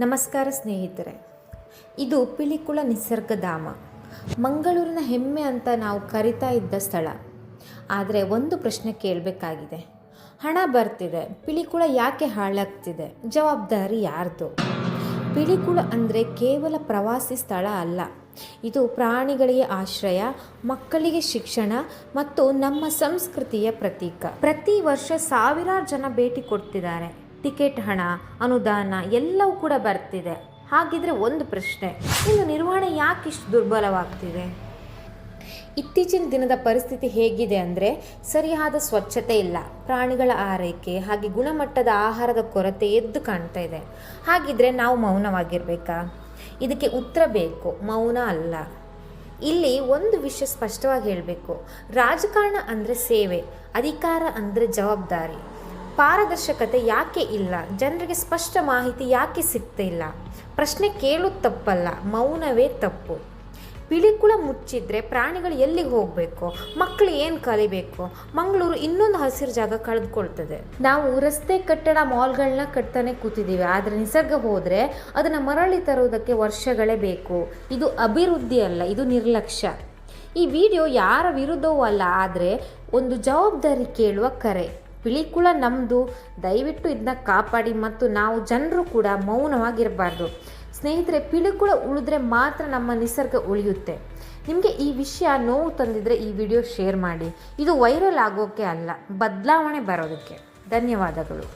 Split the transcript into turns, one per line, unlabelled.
ನಮಸ್ಕಾರ ಸ್ನೇಹಿತರೆ, ಇದು ಪಿಲಿಕುಳ ನಿಸರ್ಗಧಾಮ, ಮಂಗಳೂರಿನ ಹೆಮ್ಮೆ ಅಂತ ನಾವು ಕರಿತಾ ಇದ್ದ ಸ್ಥಳ. ಆದರೆ ಒಂದು ಪ್ರಶ್ನೆ ಕೇಳಬೇಕಾಗಿದೆ. ಹಣ ಬರ್ತಿದೆ, ಪಿಲಿಕುಳ ಯಾಕೆ ಹಾಳಾಗ್ತಿದೆ? ಜವಾಬ್ದಾರಿ ಯಾರ್ದು? ಪಿಲಿಕುಳ ಅಂದರೆ ಕೇವಲ ಪ್ರವಾಸಿ ಸ್ಥಳ ಅಲ್ಲ, ಇದು ಪ್ರಾಣಿಗಳಿಗೆ ಆಶ್ರಯ, ಮಕ್ಕಳಿಗೆ ಶಿಕ್ಷಣ ಮತ್ತು ನಮ್ಮ ಸಂಸ್ಕೃತಿಯ ಪ್ರತೀಕ. ಪ್ರತಿ ವರ್ಷ ಸಾವಿರಾರು ಜನ ಭೇಟಿ ಕೊಡ್ತಿದ್ದಾರೆ. ಟಿಕೆಟ್ ಹಣ, ಅನುದಾನ ಎಲ್ಲವೂ ಕೂಡ ಬರ್ತಿದೆ. ಹಾಗಿದ್ರೆ ಒಂದು ಪ್ರಶ್ನೆ, ಇನ್ನು ನಿರ್ವಹಣೆ ಯಾಕಿಷ್ಟು ದುರ್ಬಲವಾಗ್ತಿದೆ? ಇತ್ತೀಚಿನ ದಿನದ ಪರಿಸ್ಥಿತಿ ಹೇಗಿದೆ ಅಂದರೆ, ಸರಿಯಾದ ಸ್ವಚ್ಛತೆ ಇಲ್ಲ, ಪ್ರಾಣಿಗಳ ಆರೈಕೆ ಹಾಗೆ ಗುಣಮಟ್ಟದ ಆಹಾರದ ಕೊರತೆ ಎದ್ದು ಕಾಣ್ತಾ ಇದೆ. ಹಾಗಿದ್ರೆ ನಾವು ಮೌನವಾಗಿರಬೇಕಾ? ಇದಕ್ಕೆ ಉತ್ತರ ಬೇಕು, ಮೌನ ಅಲ್ಲ. ಇಲ್ಲಿ ಒಂದು ವಿಷಯ ಸ್ಪಷ್ಟವಾಗಿ ಹೇಳಬೇಕು. ರಾಜಕಾರಣ ಅಂದರೆ ಸೇವೆ, ಅಧಿಕಾರ ಅಂದರೆ ಜವಾಬ್ದಾರಿ. ಪಾರದರ್ಶಕತೆ ಯಾಕೆ ಇಲ್ಲ? ಜನರಿಗೆ ಸ್ಪಷ್ಟ ಮಾಹಿತಿ ಯಾಕೆ ಸಿಗ್ತಿಲ್ಲ? ಪ್ರಶ್ನೆ ಕೇಳೋದು ತಪ್ಪಲ್ಲ, ಮೌನವೇ ತಪ್ಪು. ಪಿಲಿಕುಳ ಮುಚ್ಚಿದ್ರೆ ಪ್ರಾಣಿಗಳು ಎಲ್ಲಿಗೆ ಹೋಗಬೇಕು? ಮಕ್ಕಳು ಏನು ಕಲಿಬೇಕು? ಮಂಗಳೂರು ಇನ್ನೊಂದು ಹಸಿರು ಜಾಗ ಕಳೆದುಕೊಳ್ತದೆ. ನಾವು ರಸ್ತೆ, ಕಟ್ಟಡ, ಮಾಲ್ಗಳನ್ನ ಕಟ್ತಾನೆ ಕೂತಿದ್ದೀವಿ. ಆದರೆ ನಿಸರ್ಗ ಹೋದರೆ ಅದನ್ನು ಮರಳಿ ತರುವುದಕ್ಕೆ ವರ್ಷಗಳೇ ಬೇಕು. ಇದು ಅಭಿವೃದ್ಧಿ ಅಲ್ಲ, ಇದು ನಿರ್ಲಕ್ಷ್ಯ. ಈ ವಿಡಿಯೋ ಯಾರ ವಿರುದ್ಧವೂ ಅಲ್ಲ, ಆದರೆ ಒಂದು ಜವಾಬ್ದಾರಿ ಕೇಳುವ ಕರೆ. ಪಿಲಿಕುಳ ನಮ್ಮದು, ದಯವಿಟ್ಟು ಇದನ್ನ ಕಾಪಾಡಿ. ಮತ್ತು ನಾವು ಜನರು ಕೂಡ ಮೌನವಾಗಿರಬಾರ್ದು. ಸ್ನೇಹಿತರೆ, ಪಿಲಿಕುಳ ಉಳಿದ್ರೆ ಮಾತ್ರ ನಮ್ಮ ನಿಸರ್ಗ ಉಳಿಯುತ್ತೆ. ನಿಮಗೆ ಈ ವಿಷಯ ನೋವು ತಂದಿದ್ರೆ ಈ ವಿಡಿಯೋ ಶೇರ್ ಮಾಡಿ. ಇದು ವೈರಲ್ ಆಗೋಕ್ಕೆ ಅಲ್ಲ, ಬದಲಾವಣೆ ಬರೋದಕ್ಕೆ. ಧನ್ಯವಾದಗಳು.